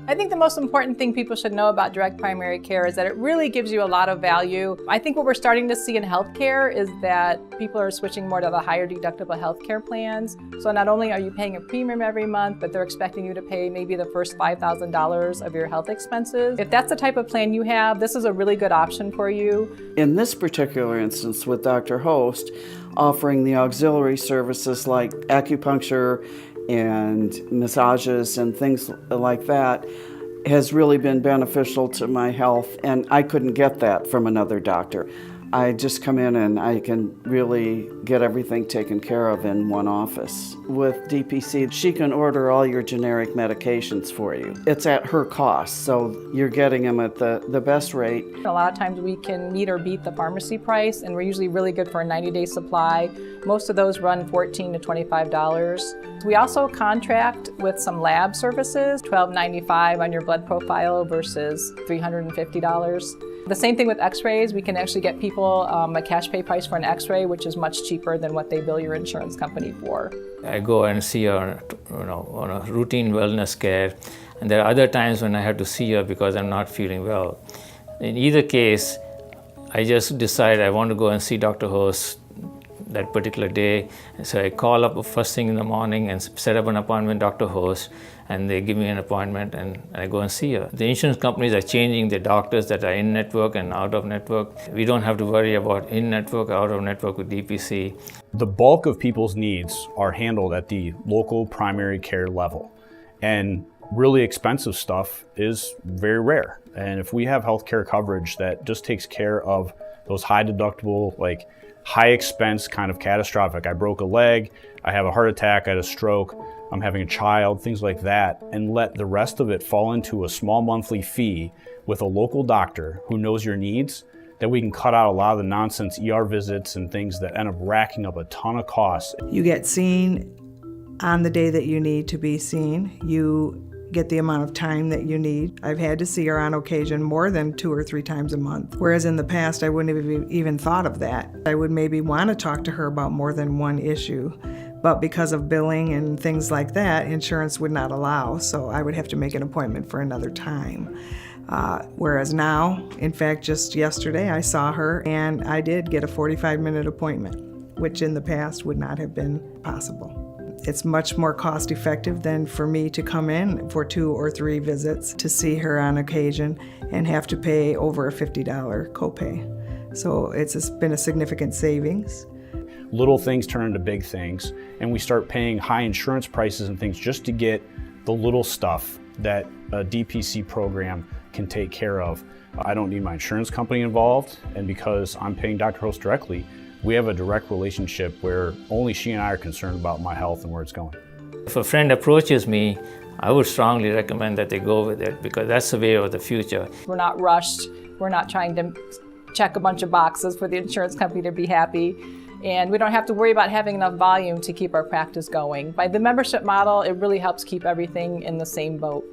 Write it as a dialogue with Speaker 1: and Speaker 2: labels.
Speaker 1: I think the most important thing people should know about direct primary care is that it really gives you a lot of value. I think what we're starting to see in healthcare is that people are switching more to the higher deductible healthcare plans. So not only are you paying a premium every month, but they're expecting you to pay maybe the first $5,000 of your health expenses. If that's the type of plan you have, this is a really good option for you.
Speaker 2: In this particular instance with Dr. Host, offering the auxiliary services like acupuncture and massages and things like that has really been beneficial to my health, and I couldn't get that from another doctor. I just come in and I can really get everything taken care of in one office. With DPC, she can order all your generic medications for you. It's at her cost, so you're getting them at the best rate.
Speaker 1: A lot of times we can meet or beat the pharmacy price, and we're usually really good for a 90-day supply. Most of those run $14 to $25. We also contract with some lab services, $12.95 on your blood profile versus $350. The same thing with x-rays. We can actually get people a cash pay price for an x-ray, which is much cheaper than what they bill your insurance company for.
Speaker 3: I go and see her on a routine wellness care, and there are other times when I have to see her because I'm not feeling well. In either case, I just decide I want to go and see Dr. Host that particular day. So I call up first thing in the morning and set up an appointment with Dr. Host, and they give me an appointment and I go and see her. The insurance companies are changing the doctors that are in-network and out-of-network. We don't have to worry about in-network or out-of-network with DPC.
Speaker 4: The bulk of people's needs are handled at the local primary care level, and really expensive stuff is very rare. And if we have healthcare coverage that just takes care of those high deductible, like high expense kind of catastrophic, I broke a leg, I have a heart attack, I had a stroke, I'm having a child, things like that, and let the rest of it fall into a small monthly fee with a local doctor who knows your needs, that we can cut out a lot of the nonsense ER visits and things that end up racking up a ton of costs.
Speaker 5: You get seen on the day that you need to be seen. You get the amount of time that you need. I've had to see her on occasion more than 2 or 3 times a month, whereas in the past I wouldn't have even thought of that. I would maybe want to talk to her about more than one issue, but because of billing and things like that, insurance would not allow, so I would have to make an appointment for another time. Whereas now, in fact, just yesterday I saw her and I did get a 45-minute appointment, which in the past would not have been possible. It's much more cost effective than for me to come in for 2 or 3 visits to see her on occasion and have to pay over a $50 copay. So it's been a significant savings.
Speaker 4: Little things turn into big things, and we start paying high insurance prices and things just to get the little stuff that a DPC program can take care of. I don't need my insurance company involved, and because I'm paying Dr. Host directly, we have a direct relationship where only she and I are concerned about my health and where it's going.
Speaker 3: If a friend approaches me, I would strongly recommend that they go with it because that's the way of the future.
Speaker 1: We're not rushed. We're not trying to check a bunch of boxes for the insurance company to be happy. And we don't have to worry about having enough volume to keep our practice going. By the membership model, it really helps keep everything in the same boat.